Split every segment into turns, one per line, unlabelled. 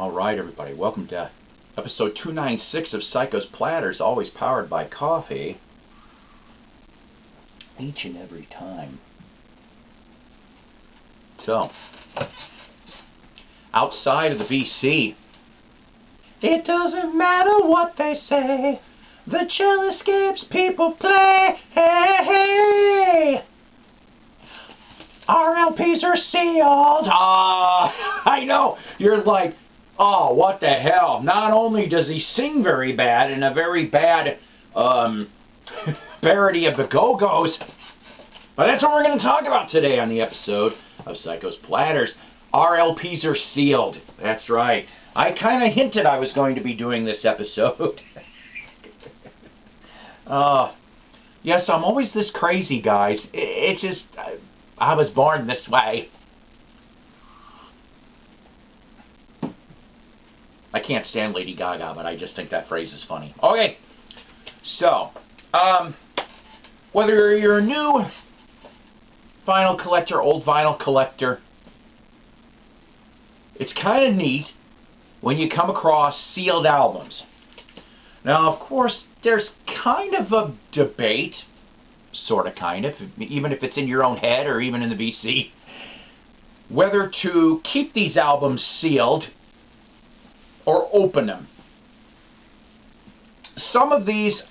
Alright everybody, welcome to episode 296 of Psykos Platters, always powered by coffee. Each and every time. So, outside of the VC, it doesn't matter what they say, the chill escapes people play. Hey, hey. Our LPs are sealed. I know, you're like, oh, what the hell? Not only does he sing very bad in a very bad parody of the Go-Go's, but that's what we're going to talk about today on the episode of Psykos Platters. Our LPs are sealed. That's right. I kind of hinted I was going to be doing this episode. Yes, I'm always this crazy, guys. It's just, I was born this way. I can't stand Lady Gaga, but I just think that phrase is funny. Okay, so, whether you're a new vinyl collector, old vinyl collector, it's kind of neat when you come across sealed albums. Now, of course, there's kind of a debate, sort of, kind of, even if it's in your own head or even in the VC, whether to keep these albums sealed or open them. Some of these,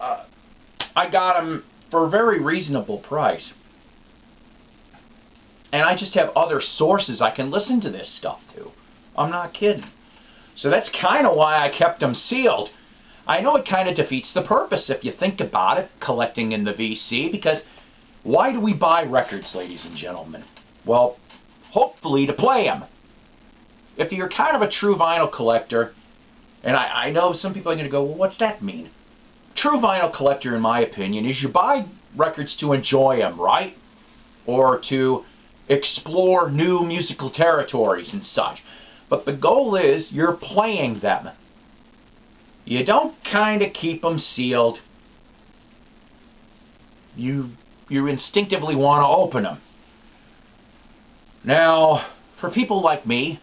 I got them for a very reasonable price. And I just have other sources I can listen to this stuff to. I'm not kidding. So that's kind of why I kept them sealed. I know it kind of defeats the purpose if you think about it, collecting in the VC, because why do we buy records, ladies and gentlemen? Well, hopefully to play them. If you're kind of a true vinyl collector, and I know some people are going to go, well, what's that mean? True vinyl collector, in my opinion, is you buy records to enjoy them, right? Or to explore new musical territories and such. But the goal is you're playing them. You don't kind of keep them sealed. You instinctively want to open them. Now, for people like me,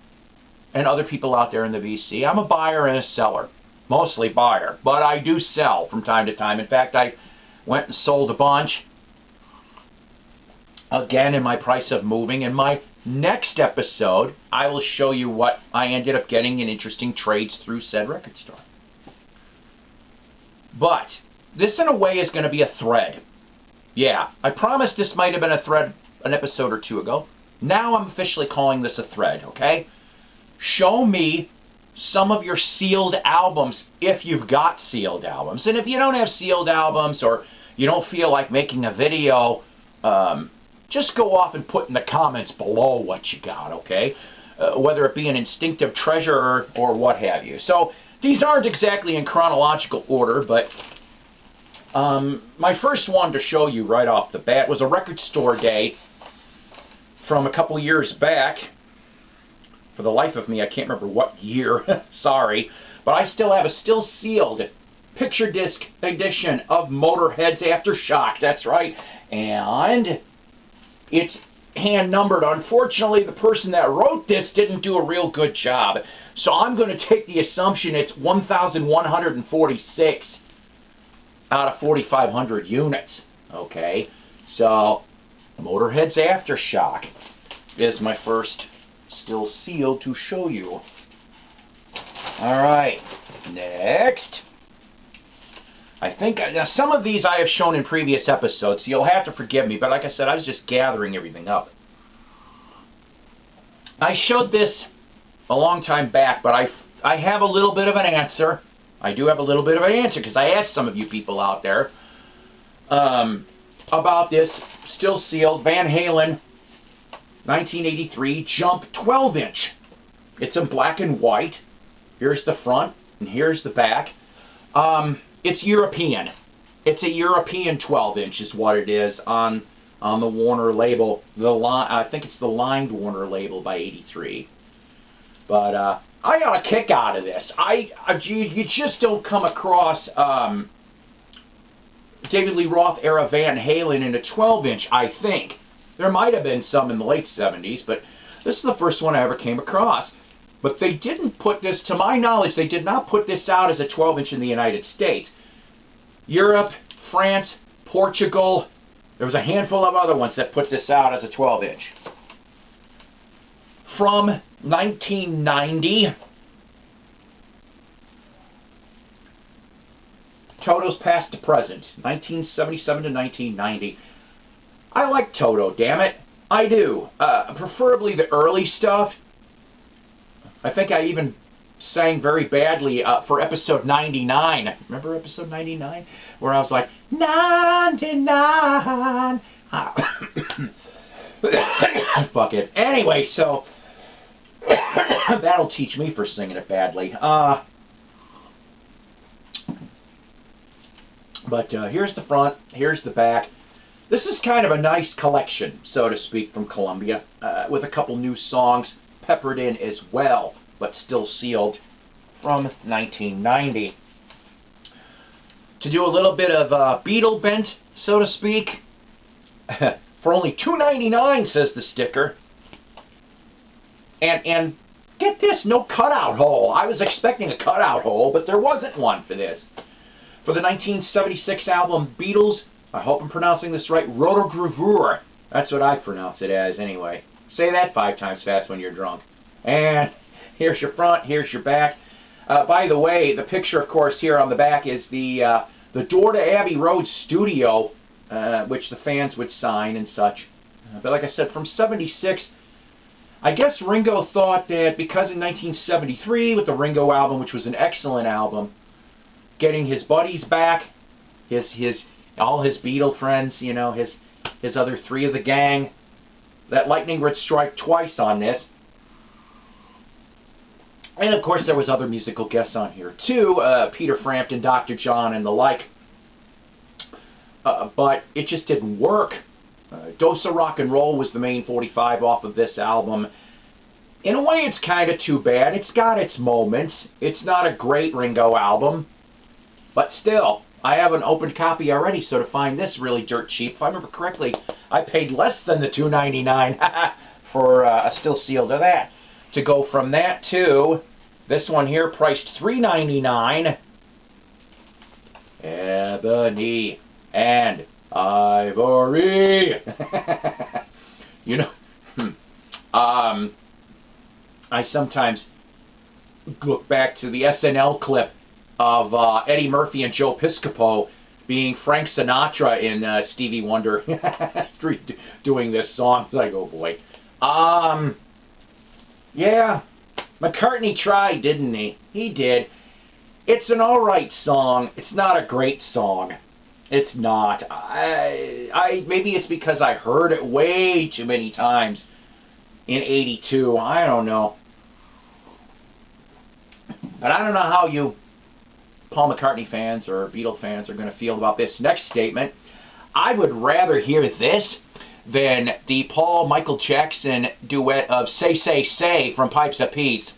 and other people out there in the VC, I'm a buyer and a seller. Mostly buyer, but I do sell from time to time. In fact, I went and sold a bunch. Again, in my price of moving. In my next episode, I will show you what I ended up getting in interesting trades through said record store. But this, in a way, is going to be a thread. Yeah, I promised this might have been a thread an episode or two ago. Now I'm officially calling this a thread, okay? Show me some of your sealed albums if you've got sealed albums. And if you don't have sealed albums or you don't feel like making a video, just go off and put in the comments below what you got, okay? Whether it be an instinctive treasure or what have you. So these aren't exactly in chronological order, but my first one to show you right off the bat was a record store day from a couple years back. For the life of me, I can't remember what year, sorry, but I still have a still sealed picture disc edition of Motorhead's Aftershock, that's right, and it's hand numbered. Unfortunately, the person that wrote this didn't do a real good job, so I'm going to take the assumption it's 1,146 out of 4,500 units, okay? So, Motorhead's Aftershock is my first still sealed to show you. Alright, next. I think, now some of these I have shown in previous episodes, so you'll have to forgive me, but like I said, I was just gathering everything up. I showed this a long time back, but I have a little bit of an answer. I do have a little bit of an answer, because I asked some of you people out there about this still sealed Van Halen 1983 Jump 12-inch. It's in black and white. Here's the front, and here's the back. It's European. It's a European 12-inch is what it is on the Warner label. I think it's the lined Warner label by 83. But I got a kick out of this. You just don't come across David Lee Roth era Van Halen in a 12-inch, I think. There might have been some in the late 70s, but this is the first one I ever came across. But they didn't put this, to my knowledge, they did not put this out as a 12-inch in the United States. Europe, France, Portugal, there was a handful of other ones that put this out as a 12-inch. From 1990, Toto's past to present, 1977 to 1990. I like Toto, damn it. I do. Preferably the early stuff. I think I even sang very badly for episode 99. Remember episode 99? Where I was like, 99. Fuck it. Anyway, so that'll teach me for singing it badly. But here's the front, here's the back. This is kind of a nice collection, so to speak, from Columbia, with a couple new songs peppered in as well, but still sealed, from 1990. To do a little bit of Beetle bent, so to speak, for only $2.99, says the sticker. And get this, no cutout hole. I was expecting a cutout hole, but there wasn't one for this. For the 1976 album Beetles, I hope I'm pronouncing this right, Rotogravure. That's what I pronounce it as anyway. Say that 5 times fast when you're drunk. And here's your front, here's your back. By the way, the picture, of course, here on the back is the door to Abbey Road studio, which the fans would sign and such. But like I said, from 76, I guess Ringo thought that because in 1973, with the Ringo album, which was an excellent album, getting his buddies back, all his Beatle friends, you know, his other 3 of the gang, that lightning would strike twice on this. And of course there was other musical guests on here too, Peter Frampton, Dr. John, and the like. But it just didn't work. Dose of Rock and Roll was the main 45 off of this album. In a way, it's kind of too bad. It's got its moments. It's not a great Ringo album. But still, I have an opened copy already, so to find this really dirt cheap, if I remember correctly, I paid less than the $2.99 for a still sealed of that. To go from that to this one here, priced $3.99. Ebony and Ivory. You know, I sometimes look back to the SNL clip of Eddie Murphy and Joe Piscopo being Frank Sinatra in Stevie Wonder doing this song. Like, oh boy. Yeah, McCartney tried, didn't he? He did. It's an alright song. It's not a great song. It's not. Maybe it's because I heard it way too many times in '82. I don't know. But I don't know how you Paul McCartney fans or Beatle fans are going to feel about this next statement. I would rather hear this than the Paul-Michael Jackson duet of Say, Say, Say from Pipes of Peace.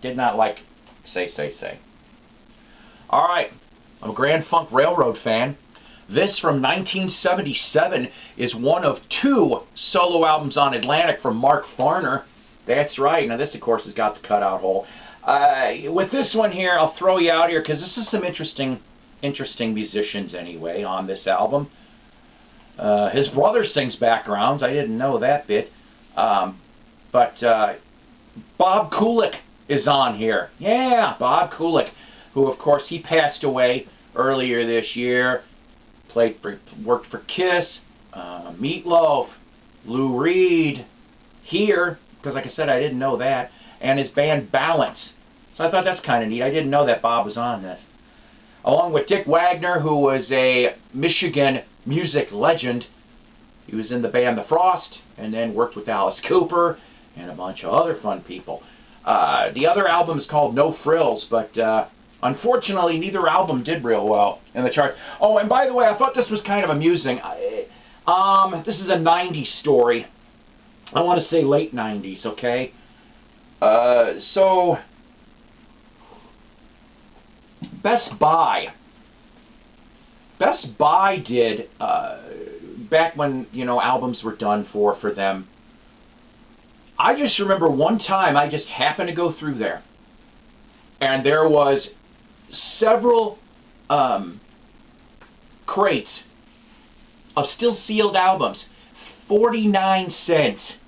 Did not like Say, Say, Say. Alright, I'm a Grand Funk Railroad fan. This from 1977 is one of 2 solo albums on Atlantic from Mark Farner. That's right. Now this, of course, has got the cutout hole. With this one here, I'll throw you out here because this is some interesting musicians anyway on this album. His brother sings backgrounds. I didn't know that bit. But Bob Kulick is on here. Yeah, Bob Kulick, who, of course, he passed away earlier this year. Worked for Kiss, Meatloaf, Lou Reed, here. Because, like I said, I didn't know that. And his band Balance. So I thought that's kind of neat. I didn't know that Bob was on this. Along with Dick Wagner, who was a Michigan music legend. He was in the band The Frost, and then worked with Alice Cooper, and a bunch of other fun people. The other album is called No Frills, but unfortunately, neither album did real well in the charts. Oh, and by the way, I thought this was kind of amusing. This is a 90s story. I want to say late 90s, okay? So, Best Buy did, back when, you know, albums were done for them, I just remember one time I just happened to go through there, and there was several crates of still sealed albums, 49 cents.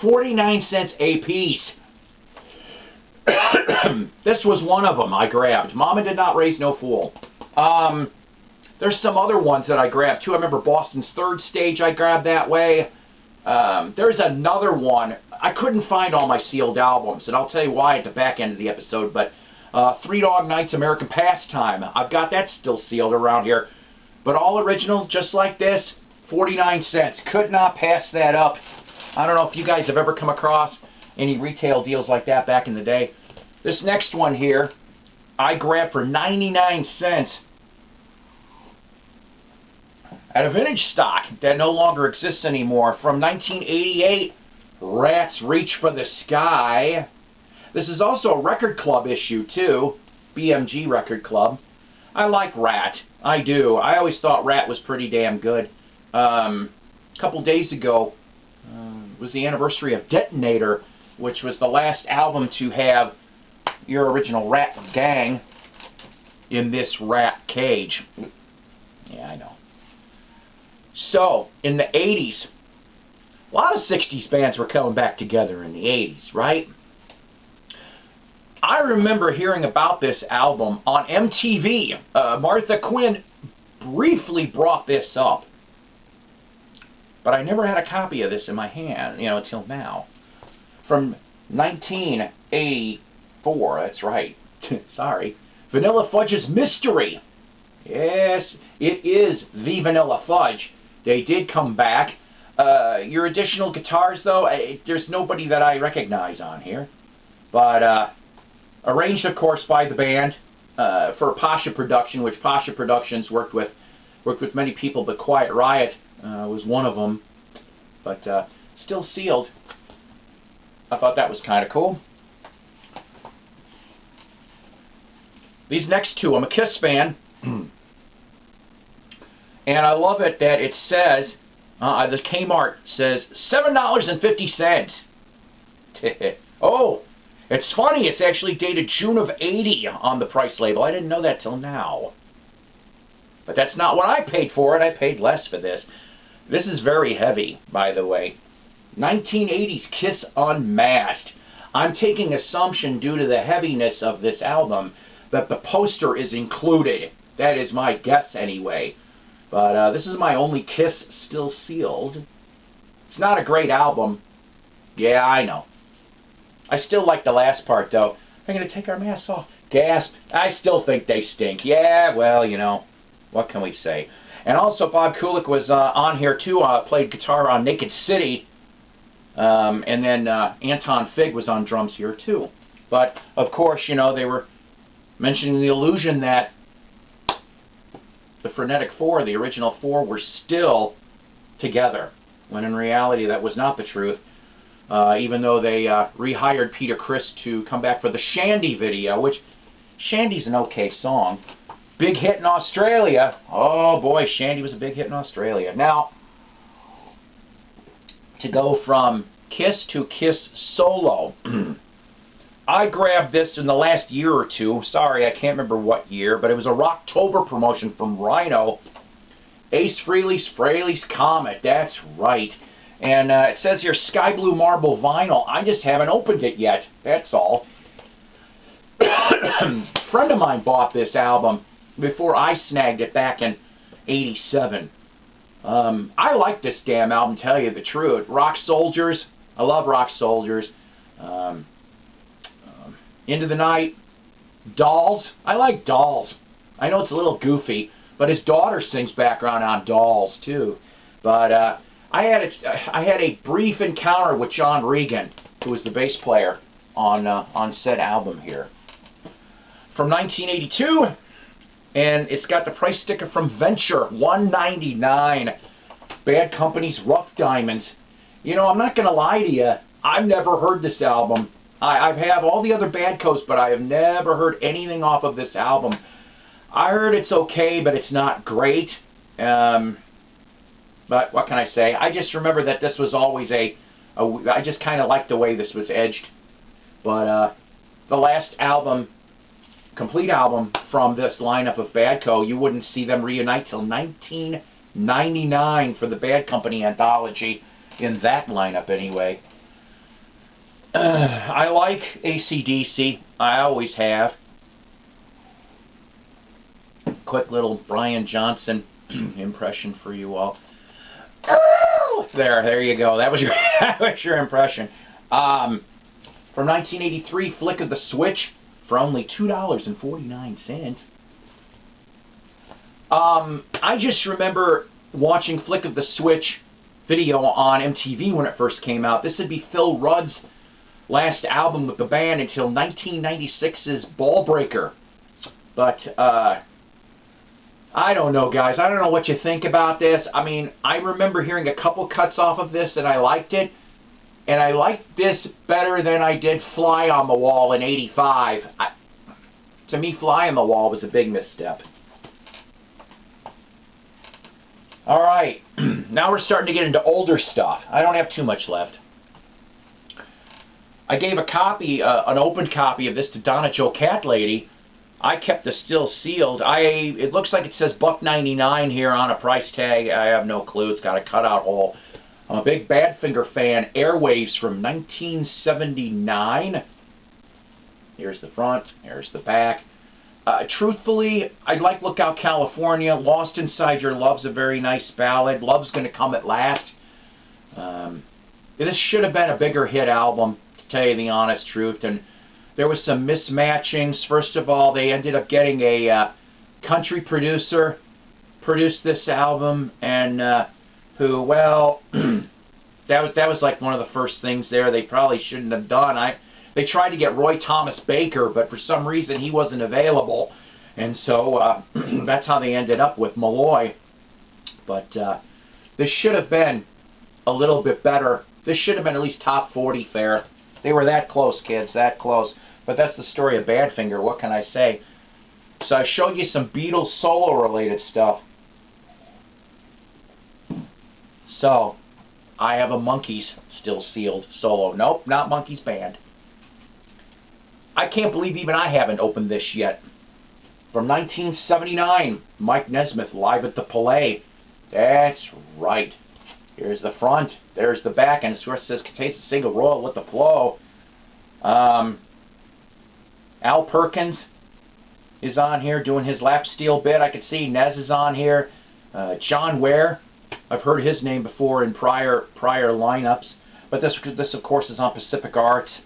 49 cents a piece. This was one of them I grabbed. Mama did not raise no fool. There's some other ones that I grabbed too. I remember Boston's Third Stage I grabbed that way. There's another one. I couldn't find all my sealed albums, and I'll tell you why at the back end of the episode, but Three Dog Night's American Pastime. I've got that still sealed around here. But all original, just like this, 49 cents. Could not pass that up. I don't know if you guys have ever come across any retail deals like that back in the day. This next one here, I grabbed for 99 cents at a vintage stock that no longer exists anymore. From 1988, Rat's Reach for the Sky. This is also a record club issue too, BMG Record Club. I like Rat. I do. I always thought Rat was pretty damn good. A couple days ago was the anniversary of Detonator, which was the last album to have your original Rat gang in this rat cage. Yeah, I know. So, in the 80s, a lot of 60s bands were coming back together in the 80s, right? I remember hearing about this album on MTV. Martha Quinn briefly brought this up. But I never had a copy of this in my hand, until now. From 1984, that's right. Sorry. Vanilla Fudge's Mystery. Yes, it is the Vanilla Fudge. They did come back. Your additional guitars, though, there's nobody that I recognize on here. But, arranged, of course, by the band for Pasha Production, which Pasha Productions worked with many people, but Quiet Riot was one of them. But still sealed. I thought that was kind of cool. These next two, I'm a Kiss fan. And I love it that it says, the Kmart says $7.50. Oh, it's funny. It's actually dated June of '80 on the price label. I didn't know that till now. But that's not what I paid for it. I paid less for this. This is very heavy, by the way. 1980s Kiss Unmasked. I'm taking assumption due to the heaviness of this album that the poster is included. That is my guess anyway. But this is my only Kiss still sealed. It's not a great album. Yeah, I know. I still like the last part, though. They're going to take our masks off. Gasp. I still think they stink. Yeah, well, what can we say? And also, Bob Kulick was on here, too. Played guitar on Naked City. And then Anton Fig was on drums here, too. But, of course, they were mentioning the illusion that the Frenetic Four, the original four, were still together, when in reality that was not the truth. Even though they rehired Peter Criss to come back for the Shandy video, which Shandy's an okay song. Big hit in Australia. Oh boy, Shandy was a big hit in Australia. Now, to go from Kiss to Kiss solo, I grabbed this in the last year or two. Sorry, I can't remember what year, but it was a Rocktober promotion from Rhino. Ace Frehley's Comet, that's right. And it says here, Sky Blue Marble Vinyl. I just haven't opened it yet, that's all. A friend of mine bought this album before I snagged it back in '87. I like this damn album, tell you the truth. Rock Soldiers, I love Rock Soldiers. Into the Night, Dolls, I like Dolls. I know it's a little goofy, but his daughter sings background on Dolls too. But I had a brief encounter with John Regan, who was the bass player on said album here. From 1982, and it's got the price sticker from Venture, $1.99. Bad Company's Rough Diamonds. I'm not going to lie to you, I've never heard this album. I have all the other Bad Coast, but I have never heard anything off of this album. I heard it's okay, but it's not great. But what can I say? I just remember that this was always a I just kind of liked the way this was edged. But the last album, complete album from this lineup of Badco, you wouldn't see them reunite till 1999 for the Bad Company anthology, in that lineup anyway. I like AC/DC. I always have. Quick little Brian Johnson impression for you all. There you go. That was your, that was your impression. From 1983, Flick of the Switch for only $2.49. I just remember watching Flick of the Switch video on MTV when it first came out. This would be Phil Rudd's last album with the band until 1996's Ball Breaker. But, I don't know, guys. I don't know what you think about this. I mean, I remember hearing a couple cuts off of this and I liked it. And I liked this better than I did Fly on the Wall in '85. To me, Fly on the Wall was a big misstep. Alright, now we're starting to get into older stuff. I don't have too much left. I gave a copy, an open copy of this to Donna Jo Cat Lady. I kept the still sealed. It looks like it says $1.99 here on a price tag. I have no clue. It's got a cutout hole. I'm a big Badfinger fan. Airwaves from 1979. Here's the front. Here's the back. Truthfully, I like Lookout California. Lost Inside Your Love's a very nice ballad. Love's Gonna Come at Last. This should have been a bigger hit album, to tell you the honest truth. And there was some mismatchings. First of all, they ended up getting a country producer produce this album, and who, well, that was like one of the first things there they probably shouldn't have done. They tried to get Roy Thomas Baker, but for some reason he wasn't available, and so that's how they ended up with Malloy. But this should have been a little bit better. This should have been at least top 40 fare. They were that close, kids, that close. But that's the story of Badfinger. What can I say? So I showed you some Beatles solo-related stuff. So I have a Monkees still sealed solo. Nope, not Monkees Band. I can't believe even I haven't opened this yet. From 1979, Mike Nesmith live at the Palais. That's right. Here's the front. There's the back, and it says "Taste a single royal with the flow." Al Perkins is on here doing his lap steel bit. I can see Nez is on here. John Ware, I've heard his name before in prior lineups, but this of course is on Pacific Arts.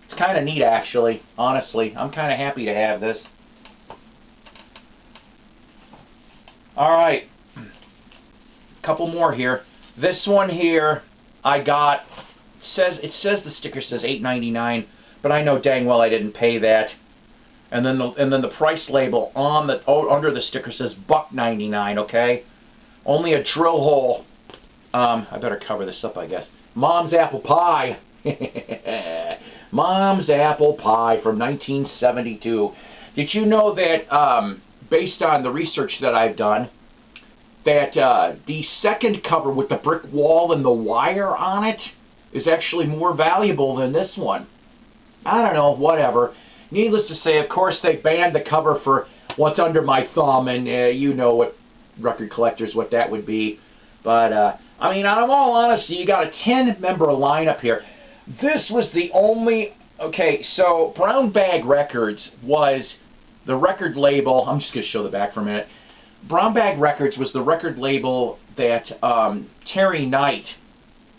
It's kind of neat, actually. Honestly, I'm kind of happy to have this. All right, couple more here. This one here I got. It says the sticker says $8.99, but I know dang well I didn't pay that. And then the price label on the under the sticker says $1.99. Okay, only a drill hole. I better cover this up, I guess. Mom's Apple Pie. Mom's Apple Pie from 1972. Did you know that, based on the research that I've done, that the second cover with the brick wall and the wire on it is actually more valuable than this one? I don't know, whatever. Needless to say, of course, they banned the cover for What's Under My Thumb, and you know what, record collectors, what that would be. But, I mean, in all honesty, you got a 10-member lineup here. This was the only... Okay, so Brown Bag Records was the record label... I'm just going to show the back for a minute. Brown Bag Records was the record label that Terry Knight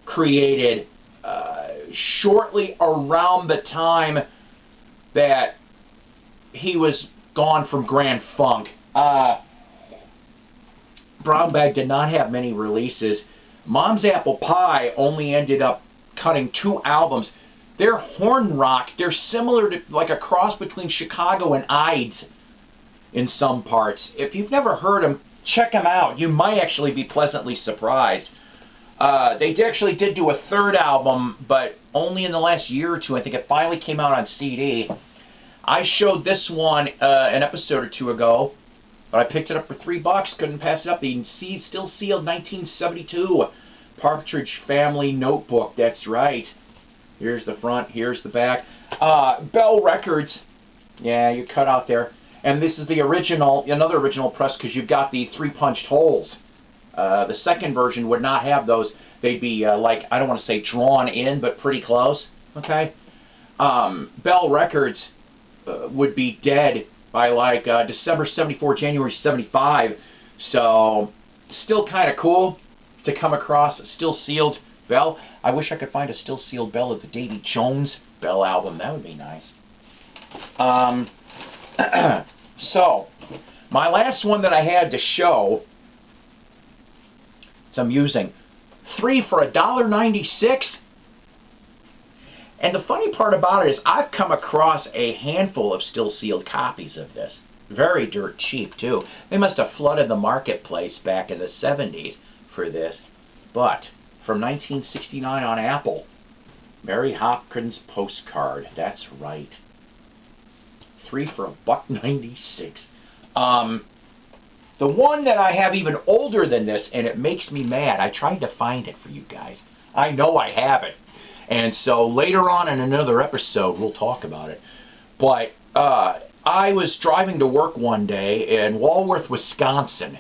created shortly around the time that he was gone from Grand Funk. Brown Bag did not have many releases. Mom's Apple Pie only ended up cutting 2 albums. They're horn rock. They're similar to like a cross between Chicago and Ides in some parts. If you've never heard them, check them out. You might actually be pleasantly surprised. They actually did do a 3rd album, but only in the last year or 2. I think it finally came out on CD. I showed this one an episode or 2 ago, but I picked it up for $3. Couldn't pass it up. The still sealed 1972 Partridge Family Notebook, that's right. Here's the front, here's the back. Bell Records, yeah, you cut out there. And this is the original, another original press, because you've got the 3 punched holes. The second version would not have those. They'd be like, I don't want to say drawn in, but pretty close. Okay? Bell Records would be dead by like December 74, January 75. So, still kind of cool to come across a still sealed Bell. I wish I could find a still sealed Bell of the Davy Jones Bell album. That would be nice. So, my last one that I had to show, it's amusing. 3 for $1.96. And the funny part about it is I've come across a handful of still sealed copies of this. Very dirt cheap too. They must have flooded the marketplace back in the 70s for this. But from 1969 on Apple, Mary Hopkins postcard. That's right. 3 for $1.96. The one that I have even older than this, and it makes me mad. I tried to find it for you guys. I know I have it. And so later on in another episode, we'll talk about it. But I was driving to work one day in Walworth, Wisconsin.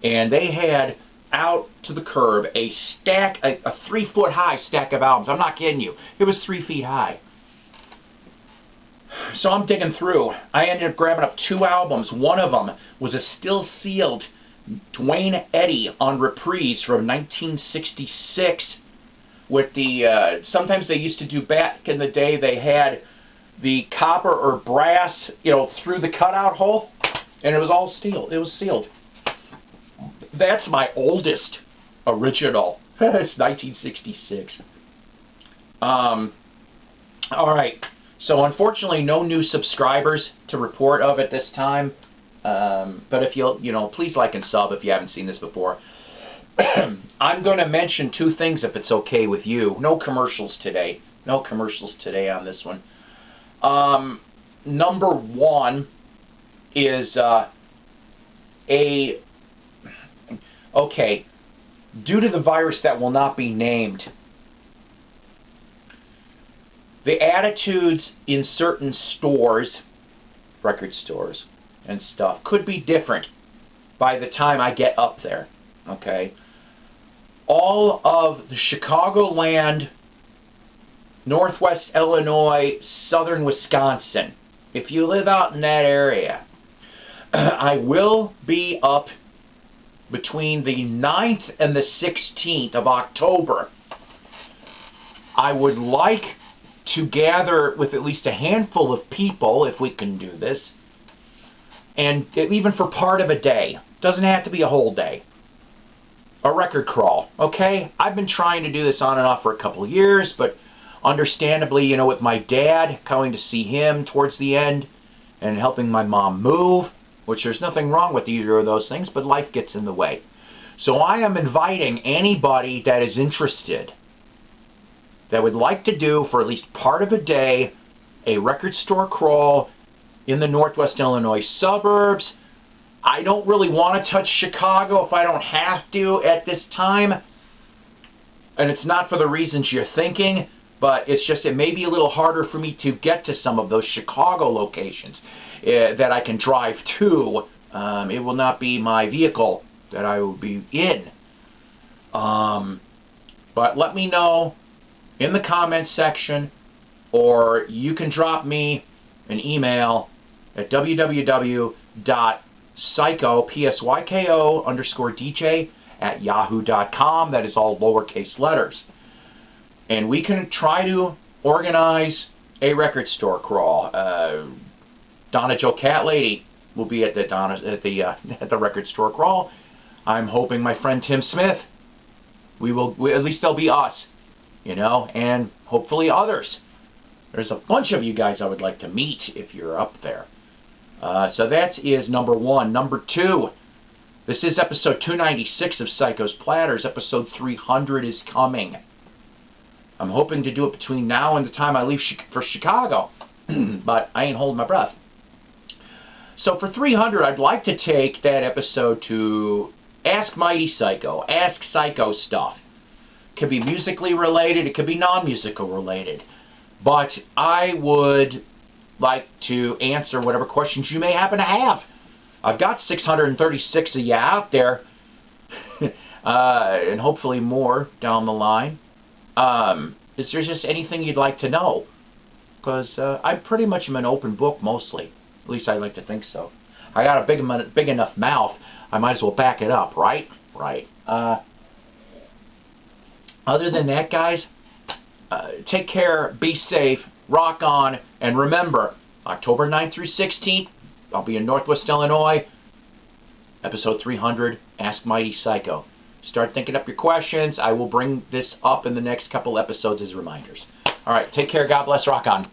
And they had out to the curb a stack, a 3-foot high stack of albums. I'm not kidding you. It was 3 feet high. So I'm digging through. I ended up grabbing up 2 albums. One of them was a still sealed Dwayne Eddy on Reprise from 1966 with the, sometimes they used to do back in the day, they had the copper or brass, you know, through the cutout hole, and it was all steel. It was sealed. That's my oldest original. It's 1966. All right. So unfortunately, no new subscribers to report of at this time. But if you'll, please like and sub if you haven't seen this before. I'm going to mention 2 things if it's okay with you. No commercials today. No commercials today on this one. Number 1 is okay, due to the virus that will not be named, the attitudes in certain stores, record stores and stuff, could be different by the time I get up there. Okay? All of the Chicagoland, Northwest Illinois, Southern Wisconsin, if you live out in that area, I will be up between the 9th and the 16th of October. I would like to gather with at least a handful of people, if we can do this, and even for part of a day. Doesn't have to be a whole day. A record crawl, okay? I've been trying to do this on and off for a couple of years, but understandably, with my dad, going to see him towards the end, and helping my mom move, which there's nothing wrong with either of those things, but life gets in the way. So I am inviting anybody that is interested, that would like to do for at least part of a day a record store crawl in the Northwest Illinois suburbs. I don't really want to touch Chicago if I don't have to at this time. And it's not for the reasons you're thinking, but it's just it may be a little harder for me to get to some of those Chicago locations that I can drive to. It will not be my vehicle that I will be in. But let me know in the comments section, or you can drop me an email at www.psyko_DJ@yahoo.com. That is all lowercase letters. And we can try to organize a record store crawl. Donna Joe Cat Lady will be at the record store crawl. I'm hoping my friend Tim Smith. At least there'll be us, and hopefully others. There's a bunch of you guys I would like to meet if you're up there. So that is number 1. Number 2, this is episode 296 of Psykos Platters. Episode 300 is coming. I'm hoping to do it between now and the time I leave for Chicago, but I ain't holding my breath. So for 300, I'd like to take that episode to Ask Mighty Psycho. Ask Psycho stuff. It could be musically related. It could be non-musical related. But I would like to answer whatever questions you may happen to have. I've got 636 of you out there. And hopefully more down the line. Is there just anything you'd like to know? Because I pretty much am an open book mostly. At least I like to think so. I got a big enough mouth, I might as well back it up, right? Right. Other than that, guys, take care, be safe, rock on, and remember, October 9th through 16th, I'll be in Northwest Illinois, episode 300, Ask Mighty Psycho. Start thinking up your questions. I will bring this up in the next couple episodes as reminders. All right, take care. God bless. Rock on.